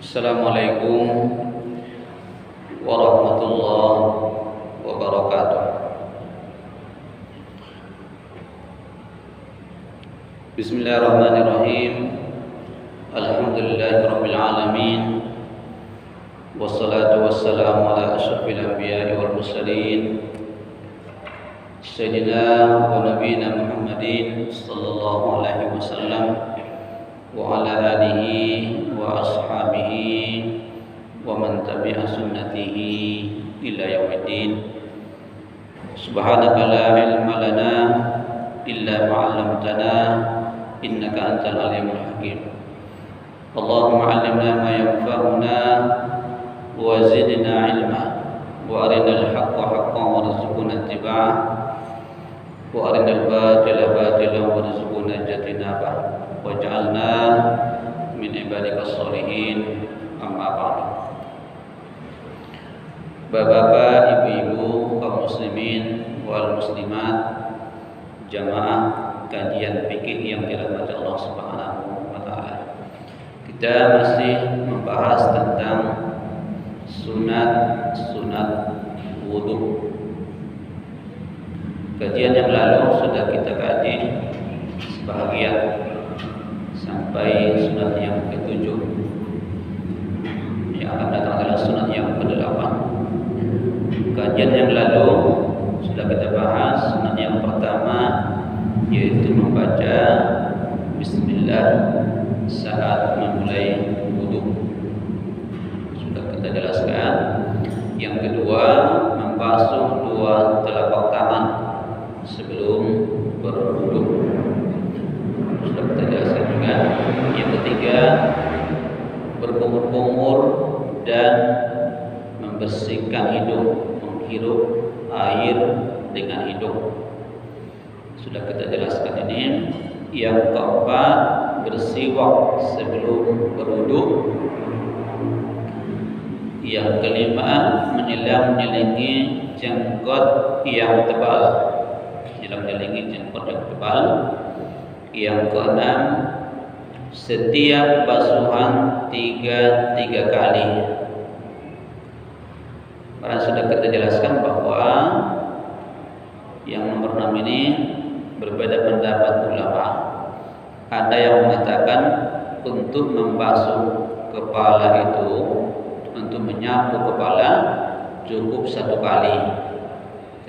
Assalamualaikum warahmatullahi wabarakatuh. Bismillahirrahmanirrahim. Alhamdulillahirabbil alamin. Wassalatu wassalamu ala asyrafil anbiya'i wal mursalin Sayyidina wa nabiyina Muhammadin sallallahu alaihi wasallam wa ala alihi wa ashabihi wa man tabi'a sunnatihi ila yaumiddin. Subhanaka la ilma lana illa ma 'allamtana innaka antal alimul hakim. Allahumma 'allimna ma yanfa'una wa zidna 'ilma wa arinal haqqa haqqan warzuqna ittiba'ah wa arinal batila batilan warzuqna ijtinabah waj'alna min ibadikas sholihin. Amma ba'du. Bapak-bapak, ibu-ibu, kaum muslimin wal muslimat, jamaah kajian fikih yang dirahmati Allah Subhanahu wa taala. Kita masih membahas tentang sunat wudu. Kajian yang lalu sudah kita kaji sebahagian sampai sunat yang ke-7. Yang akan datang adalah sunat yang ke-8. Kajian yang lalu sudah kita bahas sunat yang pertama, yaitu membaca bismillah saat memulai wudu. Sudah kita jelaskan. Yang kedua, membasuh dua telapak tangan sebelum berwudu. Sudah kita jelaskan juga. Yang ketiga, berkumur-kumur dan membersihkan hidung, menghirup air dengan hidung. Sudah kita jelaskan ini. Yang keempat, bersiwak sebelum berwudu. Yang kelima, menyelang-nyelingi jenggot yang tebal. Menyelang-nyelingi jenggot yang tebal. Yang keenam, setiap basuhan tiga kali. Karena sudah kita jelaskan bahwa yang nomor 6 ini berbeda pendapat ulama. Ada yang mengatakan untuk membasuh kepala itu, untuk menyapu kepala cukup 1 kali.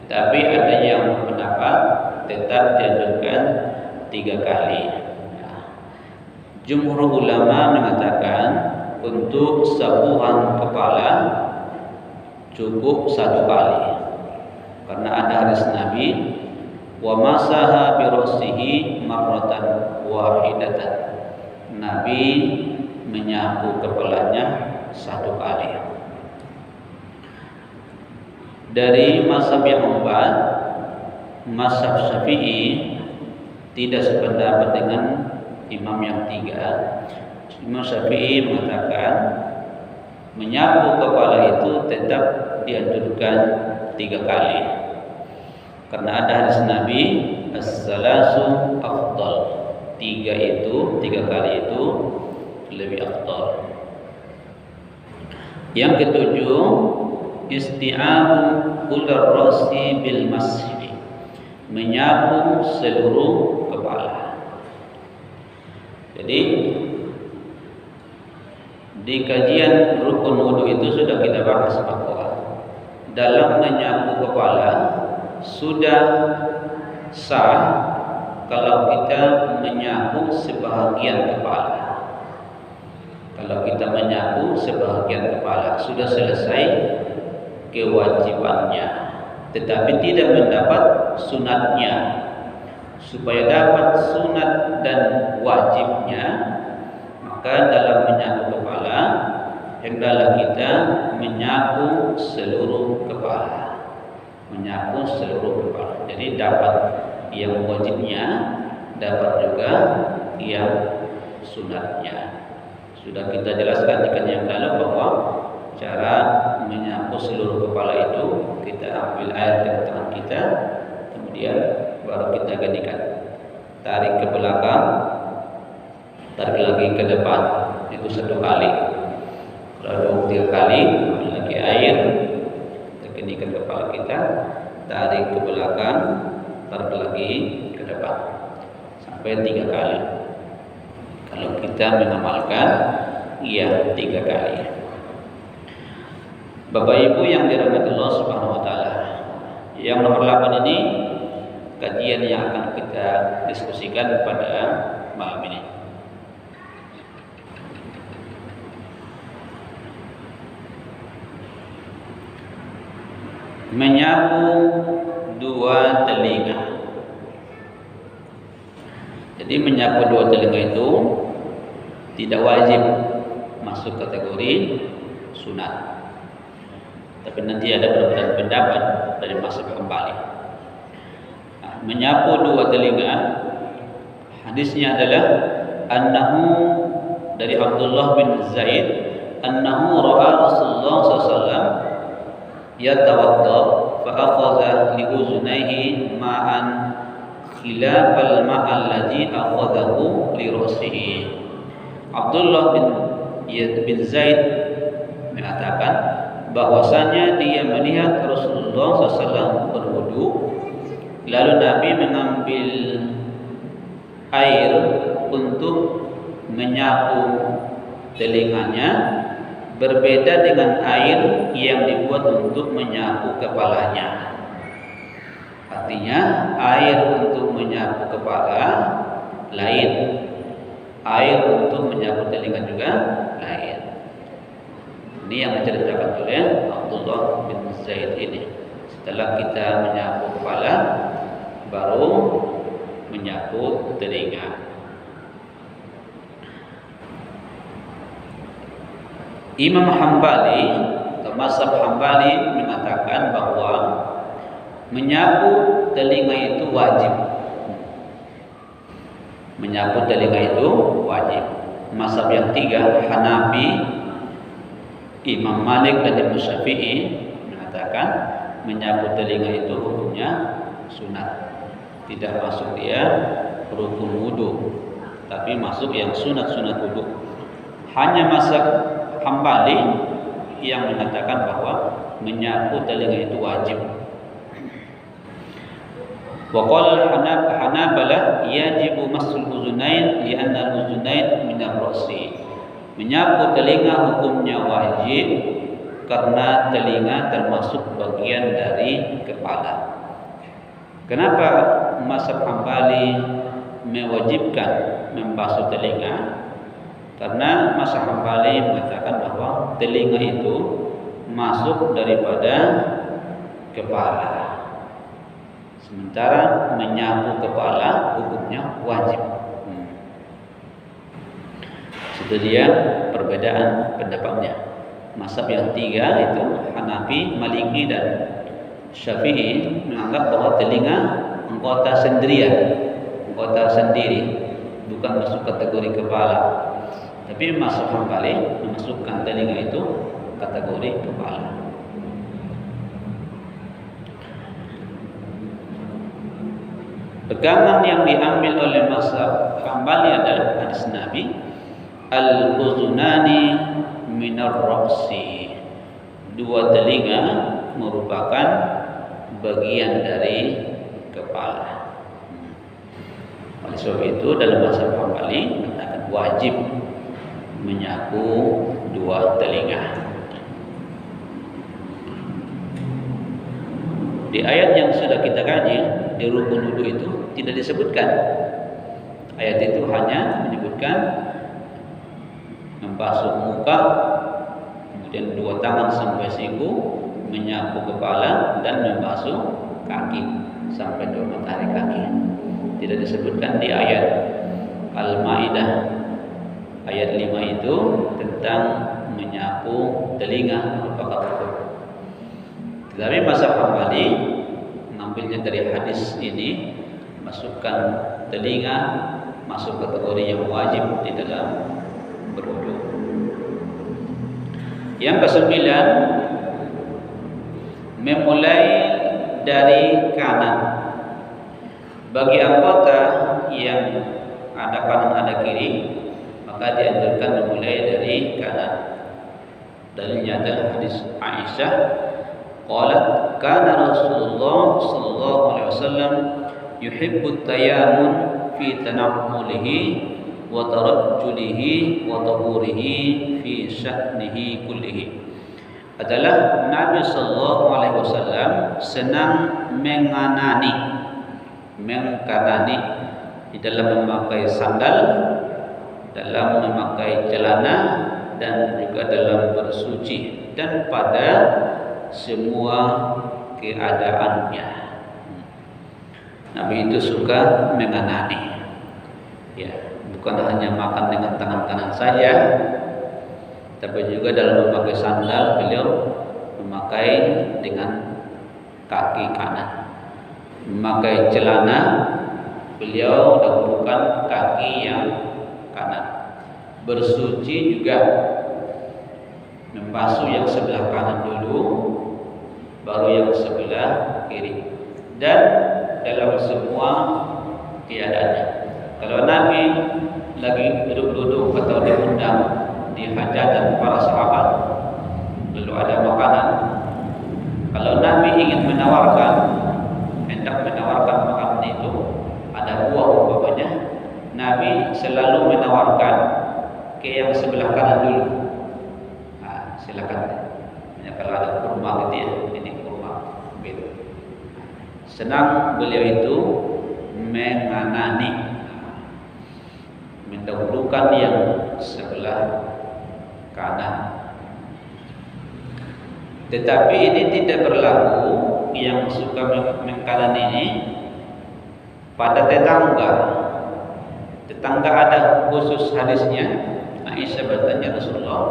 Tetapi ada yang berpendapat tetap dianjurkan 3 kali. Jumhur ulama mengatakan untuk sapuan kepala cukup 1 kali. Karena ada hadis Nabi, wa masaha bi ra'sihi marratan wahidatan. Nabi menyapu kepalanya 1 kali. Dari mazhab yang keempat, mazhab Syafi'i, tidak sependapat dengan imam yang 3. Imam Syafi'i mengatakan menyapu kepala itu tetap dianjurkan 3 kali. Karena ada hadis Nabi, as-salasu afdal. 3 kali itu lebih afdal. Yang ketujuh, isti'abu ular rasi bil masjid. Menyapu seluruh kepala. Jadi di kajian rukun wudu itu sudah kita bahas bahwa dalam menyapu kepala sudah sah kalau kita menyapu sebahagian kepala. Kalau kita menyapu sebahagian kepala sudah selesai kewajibannya, tetapi tidak mendapat sunatnya. Supaya dapat sunat dan wajibnya, maka dalam menyapu kepala hendaklah kita menyapu seluruh kepala. Menyapu seluruh kepala. Jadi dapat yang wajibnya, dapat juga yang sunatnya. Sudah kita jelaskan di kajian yang lalu bahwa cara menyapu seluruh kepala itu kita ambil air dengan tangan kita, kemudian baru kita gedikan, tarik ke belakang, tarik lagi ke depan, itu 1 kali. Lalu 3 kali ambil lagi air, tekunikan kepala kita, tarik ke belakang, tarik lagi ke depan sampai 3 kali. Kalau kita mengamalkan, iya 3 kali. Bapak Ibu yang dirahmati Allah Subhanahu wa taala. Yang nomor 8 ini kajian yang akan kita diskusikan pada malam ini. Menyapu 2 telinga. Jadi menyapu 2 telinga itu tidak wajib masuk kategori sunat. Tapi nanti ada perbedaan pendapat dari mazhab Hambali. Menyapu 2 telinga, hadisnya adalah annahu dari Abdullah bin Zaid, annahu ra'a Rasulullah sallallahu yatawadda fa akhadha li uzunayhi ma'an khilafal ma'al ladzi akhadahu li ra'sihi. Abdullah bin Zaid mengatakan bahwasanya dia melihat Rasulullah SAW berwudu, lalu Nabi mengambil air untuk menyapu telinganya, berbeda dengan air yang dibuat untuk menyapu kepalanya. Artinya air untuk menyapu kepala lain, air untuk menyapu telinga juga lain. Ini yang diceritakan oleh Abdullah bin Zaid ini. Setelah kita menyapu kepala, baru menyapu telinga. Imam Hambali atau mazhab Hambali mengatakan bahwa menyapu telinga itu wajib. Menyapu telinga itu wajib. Mazhab yang 3, Hanafi, Imam Malik dan Imam Syafi'i mengatakan menyapu telinga itu hukumnya sunat. Tidak masuk dia rukun wudu, tapi masuk yang sunat-sunat wudu. Hanya mazhab Hambali yang mengatakan bahwa menyapu telinga itu wajib. Wa qala al-Hanabalah yajibu masul uzunain li'anna al-uzunain min ar-ra'si. Menyapu telinga hukumnya wajib karena telinga termasuk bagian dari kepala. Kenapa mazhab Hambali mewajibkan membasuh telinga? Karena mazhab Hambali mengatakan bahwa telinga itu masuk daripada kepala. Sementara menyapu kepala hukumnya wajib. Itu dia perbedaan pendapatnya. Mazhab yang 3 itu Hanafi, Maliki dan Syafi'i menganggap bahwa telinga anggota sendiri, bukan masuk kategori kepala. Tapi mazhab Hambali memasukkan telinga itu kategori kepala. Pegangan yang diambil oleh mazhab Hambali adalah hadis Nabi, al-uzunani minar ra'si. 2 telinga merupakan bagian dari kepala. Oleh sebab itu dalam mazhab Hambali mengatakan wajib menyapu 2 telinga. Di ayat yang sudah kita kaji di rukun wudu itu tidak disebutkan. Ayat itu hanya menyebutkan membasuh muka, kemudian 2 tangan sampai siku, menyapu kepala dan membasuh kaki sampai 2 matahari kaki. Tidak disebutkan di ayat Al-Maidah ayat 5 itu tentang menyapu telinga merupakan rukun. Tetapi mazhab Hambali mengambilnya dari hadis ini, masukkan telinga masuk kategori yang wajib di dalam berwudu. Yang ke-9, memulai dari kanan. Bagi anggota yang ada kanan ada kiri, maka dianjurkan memulai dari kanan. Dalilnya adalah hadis Aisyah, qalat kana Rasulullah sallallahu alaihi wasallam yuhibbu tayamun fi tanammulihi wa tarajjulihi wa tahurihi fi sya'nihi kullihi. Adalah Nabi sallallahu alaihi wasallam senang mengkanani di dalam memakai sandal, dalam memakai celana, dan juga dalam bersuci, dan pada semua keadaannya. Nabi itu suka menganani, ya, bukan hanya makan dengan tangan kanan saja, tapi juga dalam memakai sandal beliau memakai dengan kaki kanan. Memakai celana beliau dahulukan kaki yang kanan. Bersuci juga membasuh yang sebelah kanan dulu, baru yang sebelah kiri. Dan dalam semua keadaannya. Kalau Nabi lagi duduk-duduk atau diundang di hajatan para sahabat, lalu ada makanan, kalau Nabi ingin hendak menawarkan makanan itu, ada buah umpamanya, Nabi selalu menawarkan ke yang sebelah kanan dulu. Nah, silakan. Ya, kalau ada kurma gitu ya, ini kurma, gitu. Senang beliau itu menganani, mendahulukan yang sebelah kanan. Tetapi ini tidak berlaku yang suka mengkanan ini pada tetangga. Tetangga ada khusus hadisnya. Aisyah bertanya, Rasulullah,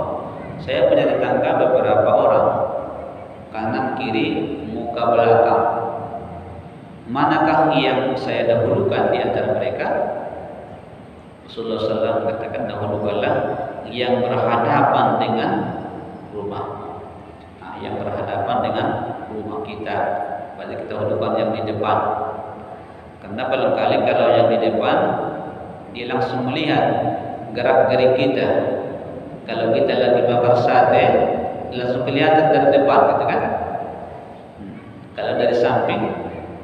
saya punya tetangga beberapa orang, kanan kiri, muka belakang. Manakah yang saya dahulukan di antara mereka? Rasulullah SAW katakan, dahulukanlah yang berhadapan dengan rumah. Nah, yang berhadapan dengan rumah kita. Berarti kita dahulukan yang di depan. Karena barangkali kalau yang di depan, dia langsung melihat gerak-gerik kita. Kalau kita lagi bakar sate, langsung kelihatan dari depan, gitu kan? Kalau dari samping,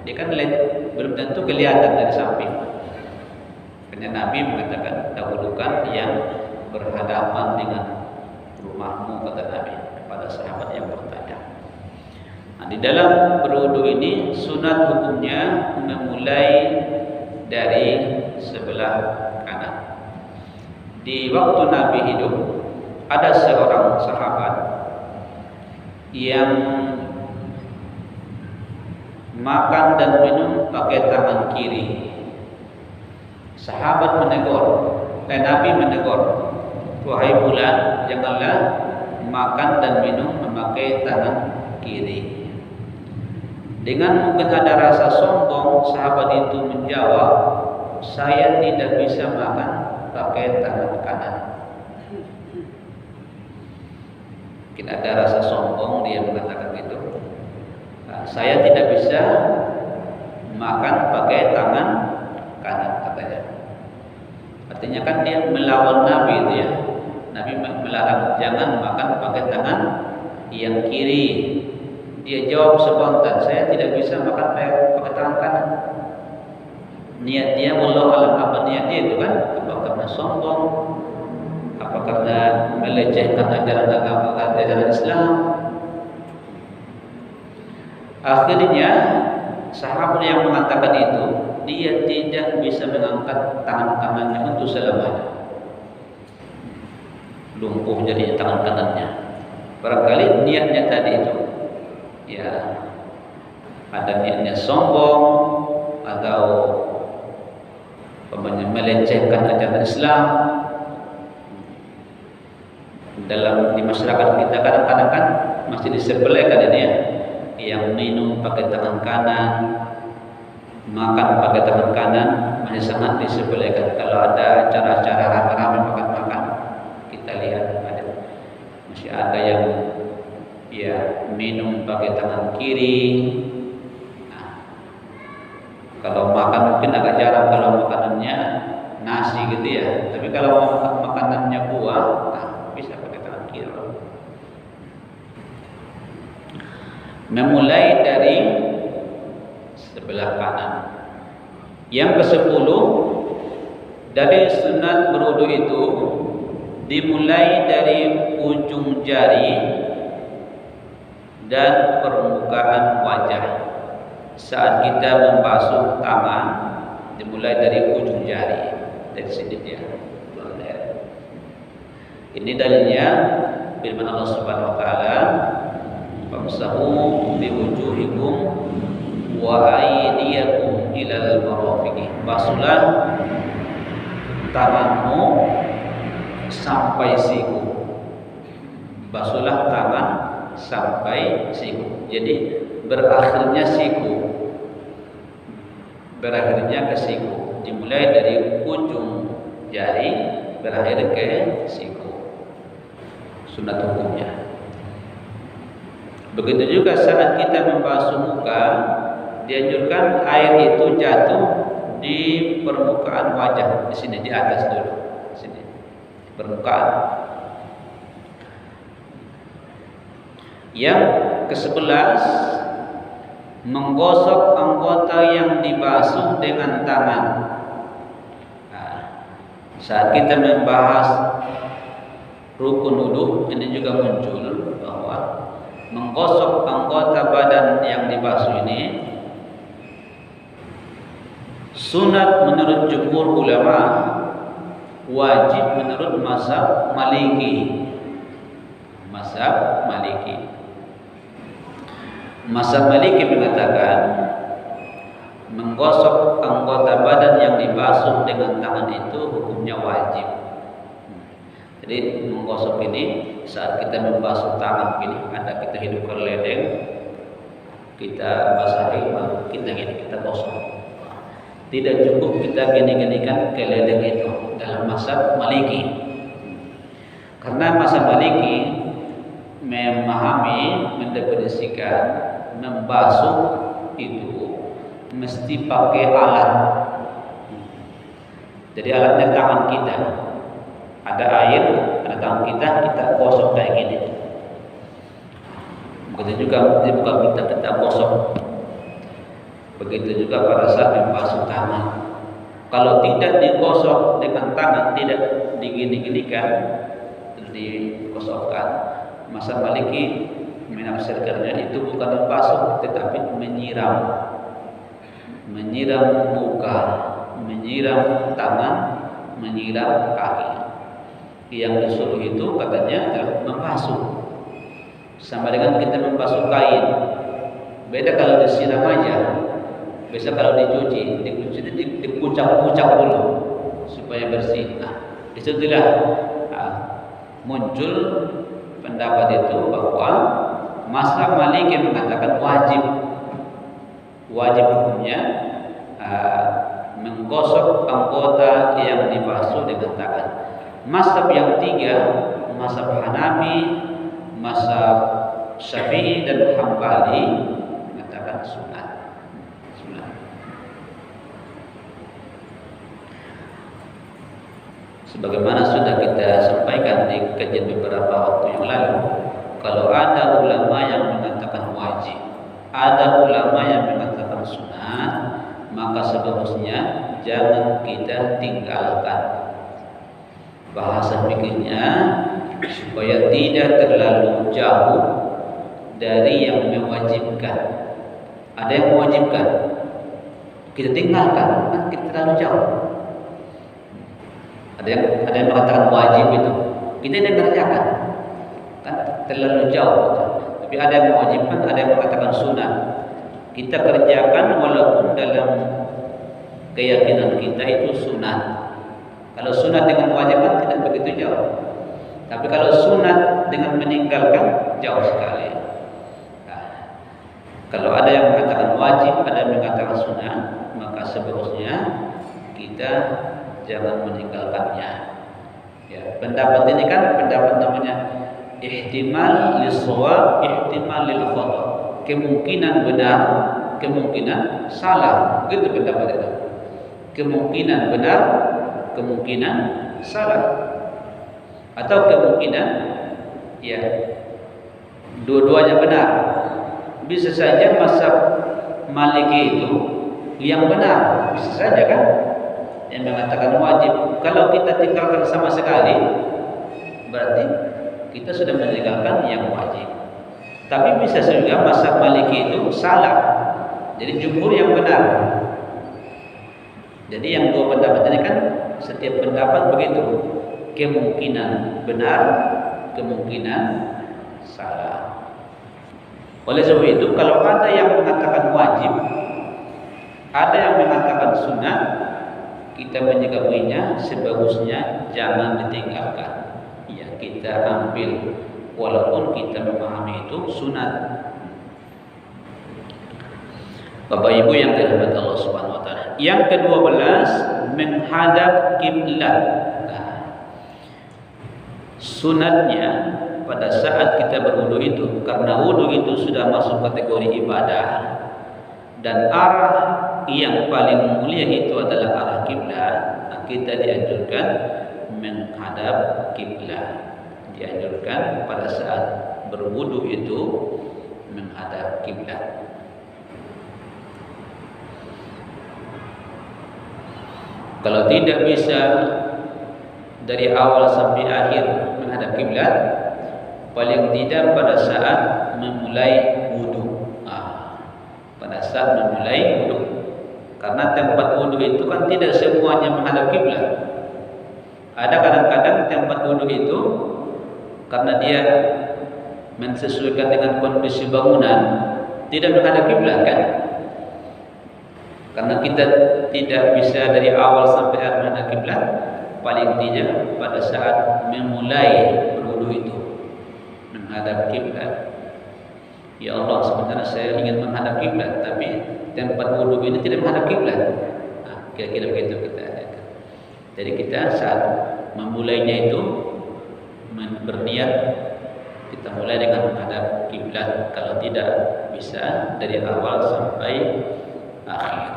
dia kan belum tentu kelihatan dari samping. Karena Nabi mengatakan, dahulukan yang berhadapan dengan rumahmu, kata Nabi kepada sahabat yang bertanya. Nah, di dalam berwudu ini sunat hukumnya memulai dari sebelah kanan. Di waktu Nabi hidup, ada seorang sahabat yang makan dan minum pakai tangan kiri. Sahabat menegur, dan Nabi menegur, wahai fulan, janganlah makan dan minum memakai tangan kiri. Dengan mungkin ada rasa sombong, sahabat itu menjawab, saya tidak bisa makan pakai tangan kanan. Mungkin ada rasa sombong, dia mengatakan itu. Nah, saya tidak bisa makan pakai tangan kanan, katanya. Artinya kan dia melawan Nabi itu ya. Nabi melarang jangan makan pakai tangan yang kiri. Dia jawab spontan, saya tidak bisa makan pakai tangan kanan. Niat dia, wallahu alam apa niat dia itu kan? Apa karena sombong? Apa karena melecehkan ajaran agama, ajaran Islam? Akhirnya sahabat yang mengatakan itu, dia tidak bisa mengangkat tangan-tangannya untuk selamanya. Lumpuh jadinya tangan kanannya. Barangkali niatnya tadi itu, ya, ada niatnya sombong atau melecehkan ajaran Islam. Dalam di masyarakat kita kadang-kadang kan masih disepelekan ini ya, yang minum pakai tangan kanan, makan pakai tangan kanan masih sangat disepelekan. Kalau ada acara-acara rame-rame makan-makan, kita lihat masih ada yang ya minum pakai tangan kiri. Nah, kalau makan mungkin agak jarang, kalau makanannya nasi gitu ya. Tapi kalau makanannya buah, nah, bisa pakai tangan kiri. memulai dari sebelah kanan. Yang ke-10, dari sunat berwudu itu dimulai dari ujung jari dan permukaan wajah. Saat kita membasuh tangan, dimulai dari ujung jari, dari sini dia. Ini dalilnya firman Allah Subhanahu wa taala, "Famsahu biwujuhikum wa aydiyakum ilal marafiqi." Basuhlah tanganmu sampai siku. Basuhlah tangan sampai siku. Jadi berakhirnya siku. Berakhirnya ke siku. Dimulai dari ujung jari berakhir ke siku. Sunat hukumnya. Begitu juga saat kita membasuh muka, dianjurkan air itu jatuh di permukaan wajah, di sini, di atas dulu, sini, permukaan. Yang ke-11, menggosok anggota yang dibasuh dengan tangan. Nah, saat kita membahas rukun wudu, ini juga muncul bahwa menggosok anggota badan yang dibasuh ini sunat menurut jumhur ulama, wajib menurut mazhab Maliki. Mazhab Maliki. Mazhab Maliki mengatakan menggosok anggota badan yang dibasuh dengan tangan itu hukumnya wajib. Jadi menggosok ini saat kita membasuh tangan ini, ada kita hidupkan ledeng, kita basahi, kita gosok. Tidak cukup kita gini-ginikan ke ledeng itu dalam mazhab Maliki. Karena mazhab Maliki memahami, mendefinisikan membasuh itu mesti pakai alat. Jadi alatnya tangan kita. Ada air, ada tangan kita gosok kayak gini. Begitu juga bukan kita gosok. Begitu juga pada saat membasuh tangan. Kalau tidak digosok dengan tangan, tidak digini-ginikan, digosokkan, mazhab Maliki menafsirkannya itu bukan membasuh, tetapi menyiram muka, menyiram tangan, menyiram kaki. Yang disuruh itu katanya adalah membasuh, sama dengan kita membasuh kain. Beda kalau disiram aja. Biasa kalau dicuci dikucak-kucak dulu supaya bersih. Nah, disitulah muncul pendapat itu bahwa mazhab Maliki mengatakan wajib hukumnya menggosok anggota yang dibasuh dengan tangan. Mazhab yang tiga, mazhab Hanafi, mazhab Syafi'i dan Hambali mengatakan sunat. Sebagaimana sudah kita sampaikan di kajian beberapa waktu yang lalu, kalau ada ulama yang mengatakan wajib, ada ulama yang mengatakan sunat, maka seharusnya jangan kita tinggalkan. Bahasa fikihnya supaya tidak terlalu jauh dari yang mewajibkan. Ada yang mewajibkan, kita tinggalkan, kan kita terlalu jauh. Ada yang mengatakan wajib itu, kita tidak kerjakan, kan terlalu jauh. Tapi ada yang mewajibkan, ada yang mengatakan sunnah. Kita kerjakan walaupun dalam keyakinan kita itu sunnah. Kalau sunat dengan kewajiban tidak begitu jauh. Tapi kalau sunat dengan meninggalkan jauh sekali. Nah, kalau ada yang mengatakan wajib, ada yang mengatakan sunnah, maka seharusnya kita jangan meninggalkannya. Ya, pendapat ini kan pendapat namanya ihtimal lis-shawab, ihtimal lil khata. Kemungkinan benar, kemungkinan salah. Begitu pendapat itu. Kemungkinan benar, kemungkinan salah, atau kemungkinan ya dua-duanya benar, bisa saja mazhab Maliki itu yang benar, bisa saja kan, yang mengatakan wajib. Kalau kita tinggalkan sama sekali, berarti kita sudah meninggalkan yang wajib. Tapi bisa juga mazhab Maliki itu salah, jadi jumhur yang benar. Jadi yang dua pendapat ini kan setiap pendapat begitu, kemungkinan benar, kemungkinan salah. Oleh sebab itu, kalau ada yang mengatakan wajib, ada yang mengatakan sunnah, kita menyikapinya sebagusnya jangan ditinggalkan. Ya, kita ambil walaupun kita memahami itu sunat. Bapak Ibu yang dirahmati Allah Subhanahu wa taala. Yang ke-12, menghadap kiblat. Nah, sunatnya pada saat kita berwudu itu, karena wudu itu sudah masuk kategori ibadah dan arah yang paling mulia itu adalah arah kiblat, kita dianjurkan menghadap kiblat. Dianjurkan pada saat berwudu itu menghadap kiblat. Kalau tidak bisa dari awal sampai akhir menghadap kiblat, paling tidak pada saat memulai wudu. Pada saat memulai wudu, karena tempat wudu itu kan tidak semuanya menghadap kiblat. Ada kadang-kadang tempat wudu itu karena dia menyesuaikan dengan kondisi bangunan tidak menghadap kiblat kan? Karena kita tidak bisa dari awal sampai akhir menghadap kiblat, paling tidak pada saat memulai berwudu itu menghadap kiblat. Ya Allah, sebenarnya saya ingin menghadap kiblat, tapi tempat wudu ini tidak menghadap kiblat. Kira-kira begitu kita. Jadi kita saat memulainya itu berniat kita mulai dengan menghadap kiblat. Kalau tidak bisa dari awal sampai akhir.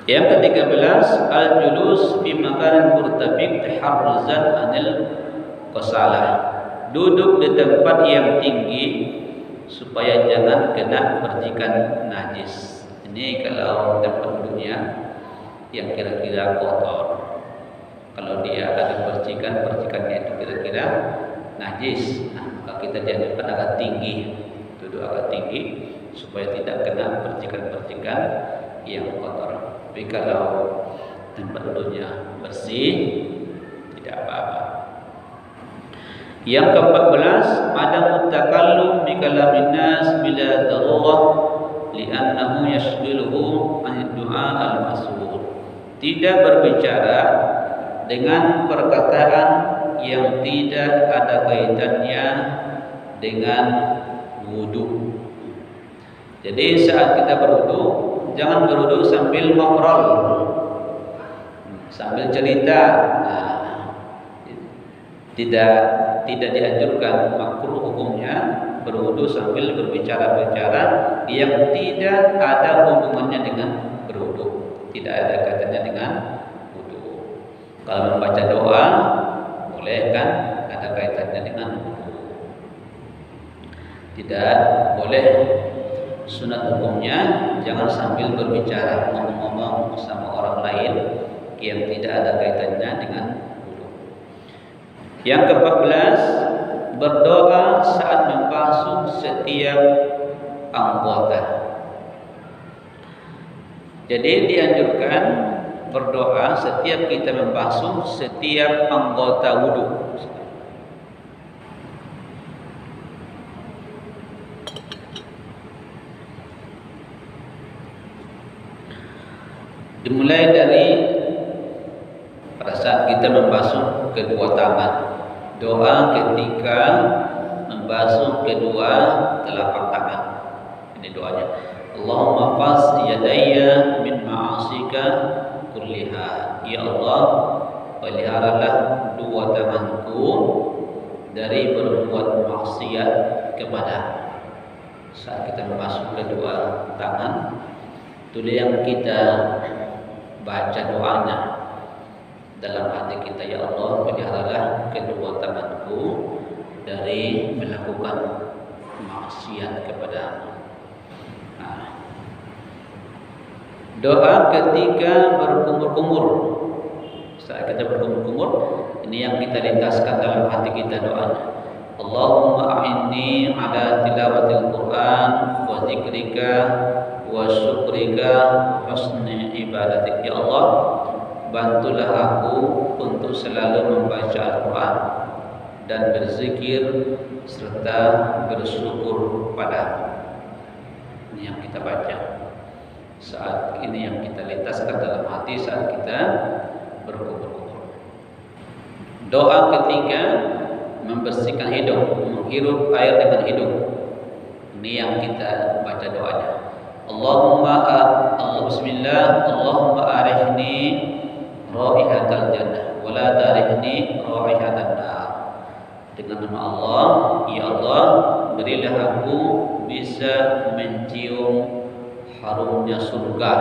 Yang ke-13, al-julus fi makanin murtafiq taharruzan anil qasalah. Duduk di tempat yang tinggi supaya jangan kena percikan najis. Ini kalau tempat duduknya yang kira-kira kotor. Kalau dia ada percikannya itu kira-kira najis, maka kita dianjurkan agak tinggi, duduk agak tinggi supaya tidak kena percikan-percikan yang kotor. Tapi kalau tempat duduknya bersih, tidak apa-apa. Yang ke-14, adamu takallum bi kalamin nas bila darurah li'annahu yashghiluhu an du'a al-mas'ul. Tidak berbicara dengan perkataan yang tidak ada kaitannya dengan wudu. Jadi saat kita berwudu, jangan berwudu sambil ngobrol, sambil cerita. Tidak dianjurkan, makruh hukumnya berwudu sambil berbicara-bicara yang tidak ada hubungannya dengan berwudu, tidak ada kaitannya dengan wudu. Kalau membaca doa boleh kan, ada kaitannya dengan wudu. Tidak boleh. Sunat hukumnya jangan sambil berbicara, ngomong-ngomong sama orang lain yang tidak ada kaitannya dengan wudu. Yang ke-14, berdoa saat membasuh setiap anggota. Jadi dianjurkan berdoa setiap kita membasuh setiap anggota wudu. Dimulai dari pada saat kita membasuh kedua tangan, doa ketika membasuh kedua telapak tangan. Ini doanya. Allahumma fas yadayya min ma'asika kulliha. Ya Allah, peliharalah dua tanganku dari berbuat maksiat kepada. Saat kita membasuh kedua tangan, itu yang kita baca doanya dalam hati kita. Ya Allah, peliharalah kedua tanganku dari melakukan maksiat kepadamu. Nah, doa ketika berkumur-kumur. Saat kita berkumur-kumur, ini yang kita lintaskan dalam hati kita doanya. Allahumma a'inni ala tilawatil Quran wa zikrika wa syukrika husni ibadatik. Ya Allah, bantulah aku untuk selalu membaca Al-Quran dan berzikir serta bersyukur padamu. Ini yang kita baca saat ini, yang kita lintaskan dalam hati saat kita berkumur-kumur. Doa ketiga, membersihkan hidung, menghirup air dengan hidung. Ini yang kita baca doanya. Bismillah, Allahumma arihni raihatal jannah wa la tarihni raihatan nar. Dengan nama Allah, ya Allah, berilah aku bisa mencium harumnya surga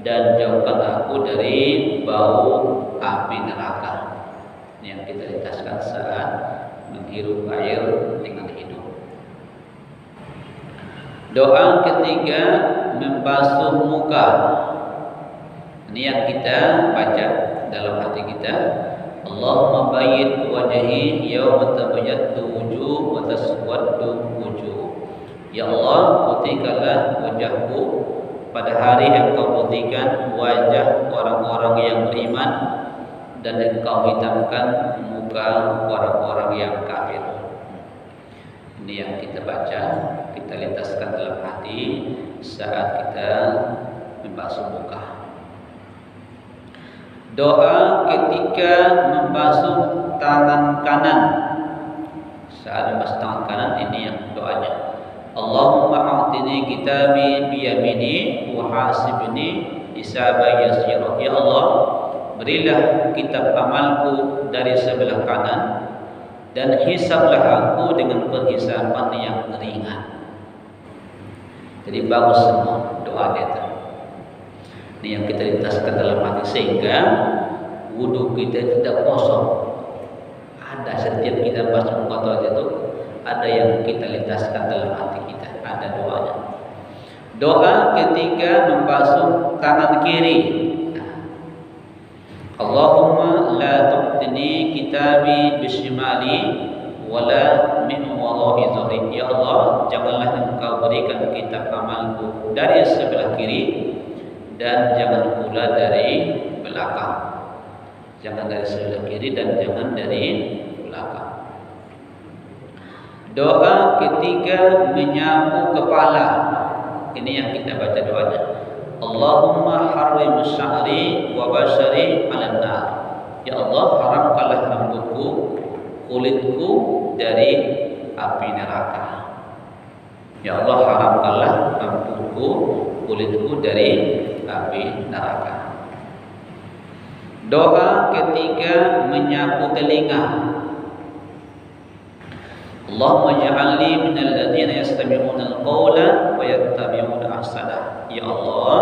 dan jauhkan aku dari bau api neraka. Ini yang kita lintaskan saat menghirup air dengan hidung. Doa ketiga, membasuh muka. Ini yang kita baca dalam hati kita. Allahumma bayyid wajhi yawma tabayyaddu wujuh wa taswaddu wujuh. Ya Allah, putihkanlah wajahku pada hari Engkau putihkan wajah orang-orang yang beriman dan Engkau hitamkan muka orang-orang yang kafir. Ini yang kita baca, kita lintaskan dalam hati saat kita membasuh muka. Doa ketika membasuh tangan kanan. Saat membasuh tangan kanan, ini yang doanya. Allahumma a'tini kitabi biyamini wa hasibni hisaba yasira. Ya Allah, berilah kitab amalku dari sebelah kanan dan hisablah aku dengan penghisaban yang ringan. Jadi bagus semua doa kita. Ini yang kita lintaskan dalam hati sehingga wudhu kita tidak kosong. Ada setiap kita baca muka itu, ada yang kita lintaskan dalam hati kita, ada doanya. Doa ketika membasuh tangan kiri. Allahumma la tuqtini kitabi bisyimali wala min wara'i dhahri. Ya Allah, janganlah Engkau berikan kitab amalku dari sebelah kiri dan jangan pula dari belakang. Jangan dari sebelah kiri dan jangan dari belakang. Doa ketiga menyapu kepala. Ini yang kita baca doanya. Allahumma harrim sya'ri wa bashari 'alan nar. Ya Allah, haramkanlah rambutku, kulitku dari api neraka. Ya Allah, haramkanlah rambutku, kulitku dari api neraka. Doa ketiga menyapu telinga. Allahumma ja'alni minal ladzina yastami'una al-qawla wa yattabi'una ahsana. Ya Allah,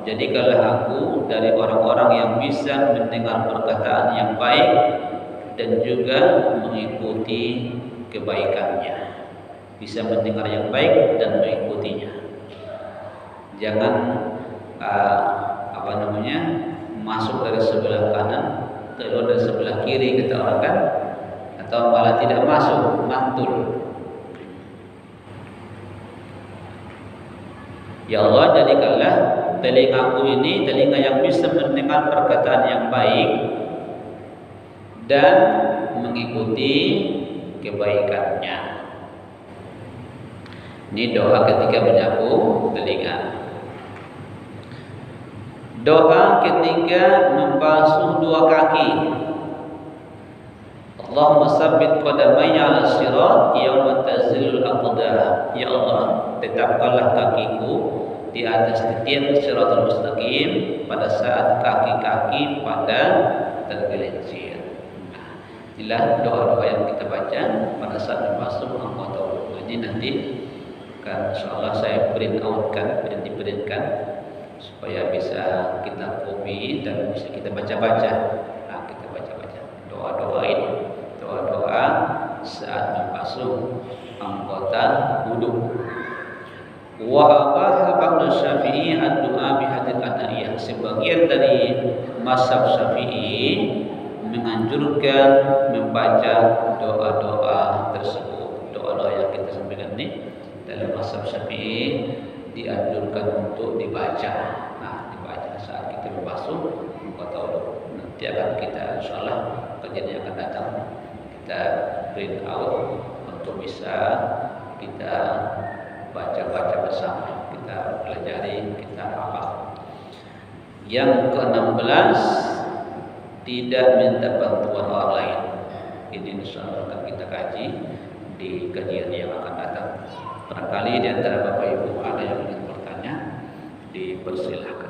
jadikanlah aku dari orang-orang yang bisa mendengar perkataan yang baik dan juga mengikuti kebaikannya. Bisa mendengar yang baik dan mengikutinya. Jangan masuk dari sebelah kanan, keluar dari sebelah kiri, kata orang kan, atau malah tidak masuk, mantul. Ya Allah, jadikanlah telingaku ini telinga yang bisa mendengar perkataan yang baik dan mengikuti kebaikannya. Ini doa ketika menyapu telinga. Doa ketiga membasuh dua kaki. Allahumma sabbit qadamayya 'ala sirat yawma tazillul aqdam. Ya Allah, tetapkanlah kakiku di atas titian siratal mustaqim pada saat kaki-kaki pada tergelincir. Inilah doa-doa yang kita baca pada saat membasuh anggota wudu. Ini nanti kan insyaallah saya print outkan, diprintkan supaya bisa kita copy dan bisa kita baca-baca. Nah, kita baca-baca doa-doa ini, doa-doa saat membasuh anggota Wa abaha ba'da Syafi'i ad-du'a bi hadil anaiyah. Sebagian dari mazhab Syafi'i menganjurkan membaca doa-doa tersebut. Doa-doa yang kita sampaikan ini dalam mazhab Syafi'i dianjurkan untuk dibaca. Nah, dibaca saat kita berbasuh muka tahu. Nanti akan kita insyaallah kajian yang akan datang kita print out untuk bisa kita baca-baca bersama, kita pelajari, kita hafal. Yang ke-16, tidak minta bantuan orang lain. Ini insyaallah akan kita kaji di kajian yang akan datang. Barangkali di antara Bapak Ibu ada yang ingin bertanya, dipersilahkan.